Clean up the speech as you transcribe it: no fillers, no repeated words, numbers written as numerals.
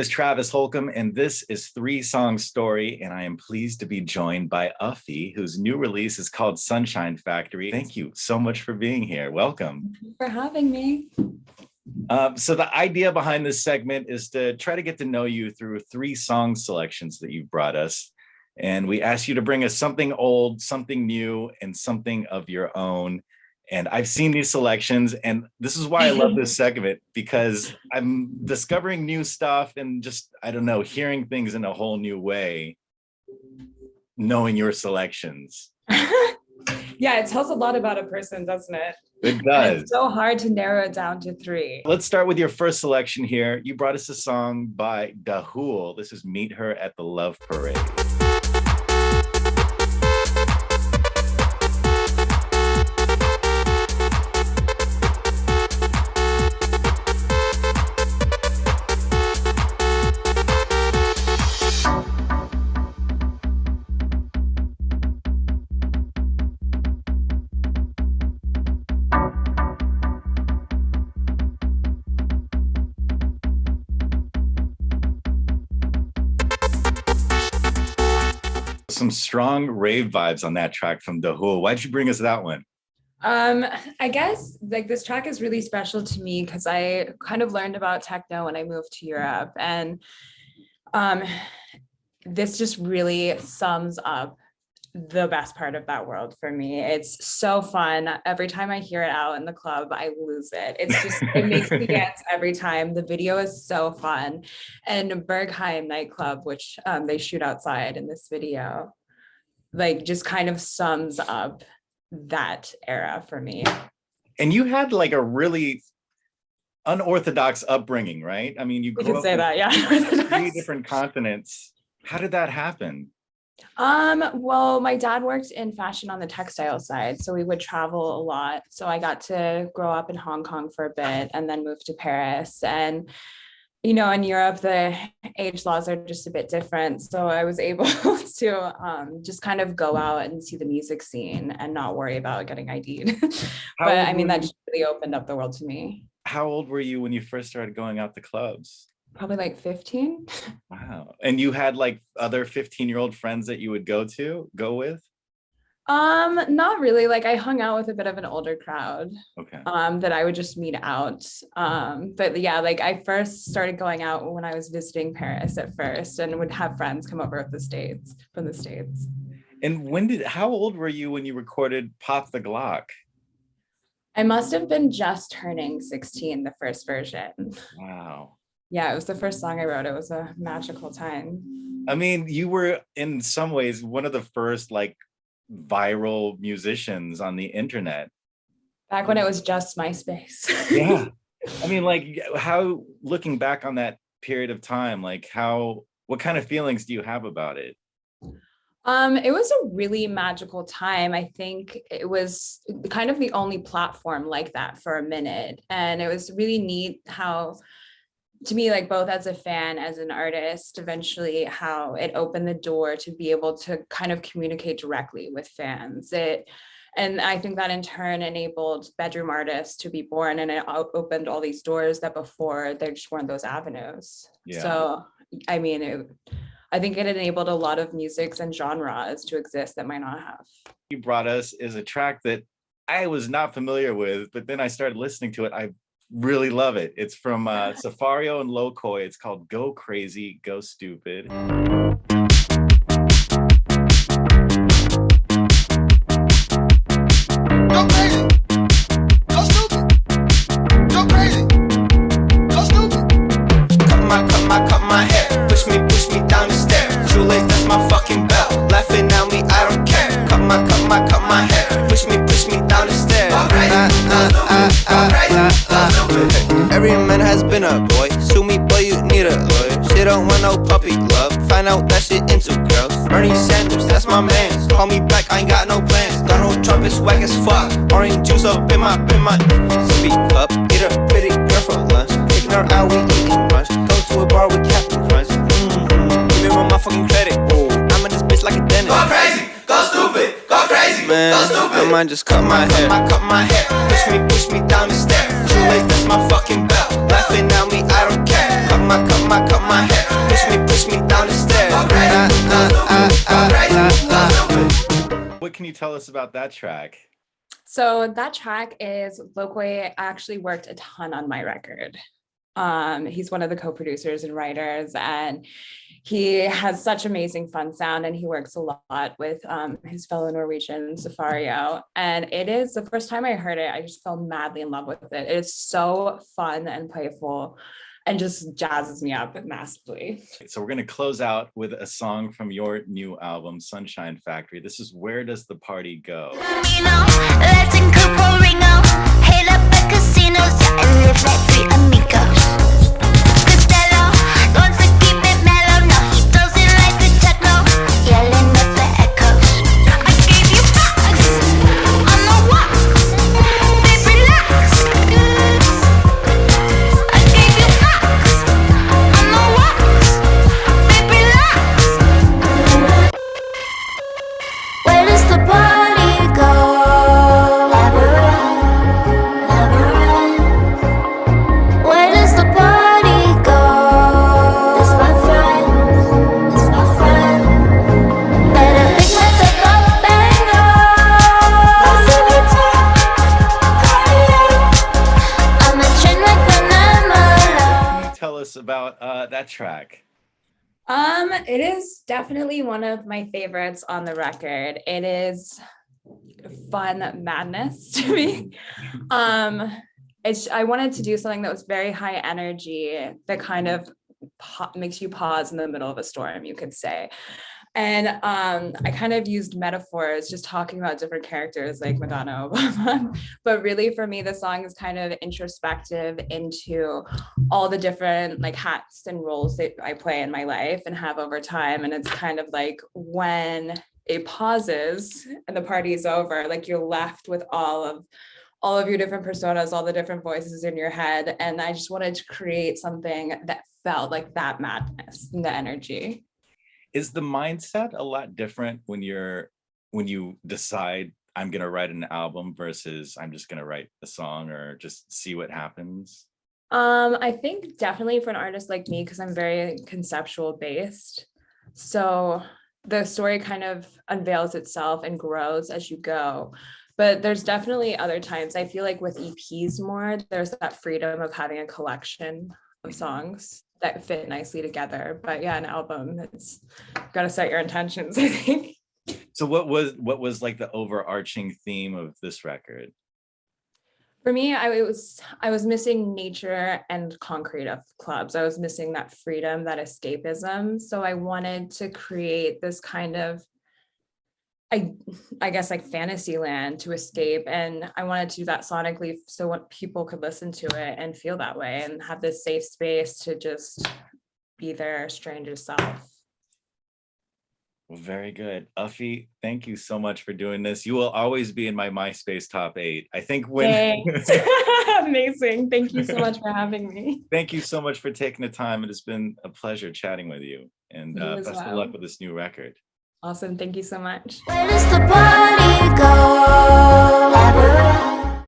is Travis Holcombe, and this is 3-Song Story, and I am pleased to be joined by Uffie, whose new release is called Sunshine Factory. Thank you so much for being here. Welcome. Thank you for having me. So the idea behind this segment is to try to get to know you through 3 song selections that you've brought us. And we asked you to bring us something old, something new, and something of your own. And I've seen these selections, and this is why I love this segment, because I'm discovering new stuff and just, I don't know, hearing things in a whole new way, knowing your selections. Yeah, it tells a lot about a person, doesn't it? It does. And it's so hard to narrow it down to 3. Let's start with your first selection here. You brought us a song by Hool. This is Meet Her at the Love Parade. Some strong rave vibes on that track from Hool. Why'd you bring us that one? I guess like this track is really special to me because I kind of learned about techno when I moved to Europe, and this just really sums up the best part of that world for me. It's so fun. Every time I hear it out in the club, I lose it. It's just, it makes me dance every time. The video is so fun. And Berghain nightclub, which they shoot outside in this video, like just kind of sums up that era for me. And you had like a really unorthodox upbringing, right? I mean, you grew up in 3 different continents. How did that happen? Well, my dad worked in fashion on the textile side, so we would travel a lot. So I got to grow up in Hong Kong for a bit and then moved to Paris. And, you know, in Europe, the age laws are just a bit different. So I was able to just kind of go out and see the music scene and not worry about getting ID'd. But I mean, that just really opened up the world to me. How old were you when you first started going out to clubs? Probably like 15. Wow. And you had like other 15-year-old friends that you would go with? Not really. Like I hung out with a bit of an older crowd. Okay. That I would just meet out. But yeah, like I first started going out when I was visiting Paris at first and would have friends come over from the States. And how old were you when you recorded Pop the Glock? I must have been just turning 16, the first version. Wow. Yeah, it was the first song I wrote. It was a magical time. I mean, you were in some ways one of the first like viral musicians on the internet. Back when it was just MySpace. Yeah. I mean, like how, looking back on that period of time, like what kind of feelings do you have about it? It was a really magical time. I think it was kind of the only platform like that for a minute. And it was really neat how, to me, like both as a fan, as an artist, eventually how it opened the door to be able to kind of communicate directly with fans. And I think that in turn enabled bedroom artists to be born, and it opened all these doors that before there just weren't those avenues. Yeah. So, I mean, I think it enabled a lot of musics and genres to exist that might not have. You brought us is a track that I was not familiar with, but then I started listening to it. I really love it. It's from Safario and Lokoi. It's called Go Crazy, Go Stupid. Cut my hair. Push me down the stairs. Shoelace, that's my fucking belt. Laughing at me, I don't care. Cut my hair. Push me down the stairs. Every man has been a boy. Sue me, boy, you need a lawyer. She don't want no puppy love. Find out that shit into girls. Bernie Sanders, that's my man. Call me back, I ain't got no plans. Donald Trump is whack as fuck. Orange juice up in my speak up. Eat a pretty girl for lunch. Taking her out, we eating brunch. Go to a bar with Captain Crunch. Give me my motherfucking credit. I'm in this bitch like a dentist. Go crazy, go stupid, go crazy, man. Go stupid. I might just cut my hair. Push me down the stairs. Shoelace, that's my fucking belt. Laughing at me, I don't care. cut my hair. Push me down the stairs. What can you tell us about that track? So that track is locally. I actually worked a ton on my record. He's one of the co-producers and writers, and he has such amazing fun sound, and he works a lot with his fellow Norwegian Safario. And it is the first time I heard it, I just fell madly in love with it. It's so fun and playful and just jazzes me up massively. So we're going to close out with a song from your new album, Sunshine Factory. This is Where Does the Party Go? About that track? It is definitely one of my favorites on the record. It is fun madness to me. I wanted to do something that was very high energy, that kind of makes you pause in the middle of a storm, you could say. And I kind of used metaphors, just talking about different characters like Madonna, Obama. But really for me, the song is kind of introspective into all the different like hats and roles that I play in my life and have over time. And it's kind of like when it pauses and the party is over, like you're left with all of your different personas, all the different voices in your head. And I just wanted to create something that felt like that madness and the energy. Is the mindset a lot different when you decide I'm going to write an album versus I'm just going to write a song or just see what happens? I think definitely for an artist like me, because I'm very conceptual based. So the story kind of unveils itself and grows as you go. But there's definitely other times I feel like with EPs more, there's that freedom of having a collection of songs that fit nicely together. But yeah, an album, it's got to set your intentions, I think. So what was like the overarching theme of this record? For me, I was missing nature and concrete of clubs. I was missing that freedom, that escapism. So I wanted to create this kind of, I guess like fantasy land to escape. And I wanted to do that sonically so what people could listen to it and feel that way and have this safe space to just be their stranger self. Well, very good. Uffie, thank you so much for doing this. You will always be in my MySpace top 8. I think when Amazing. Thank you so much for having me. Thank you so much for taking the time. It has been a pleasure chatting with you, and best of luck with this new record. Awesome. Thank you so much. Where does the party go?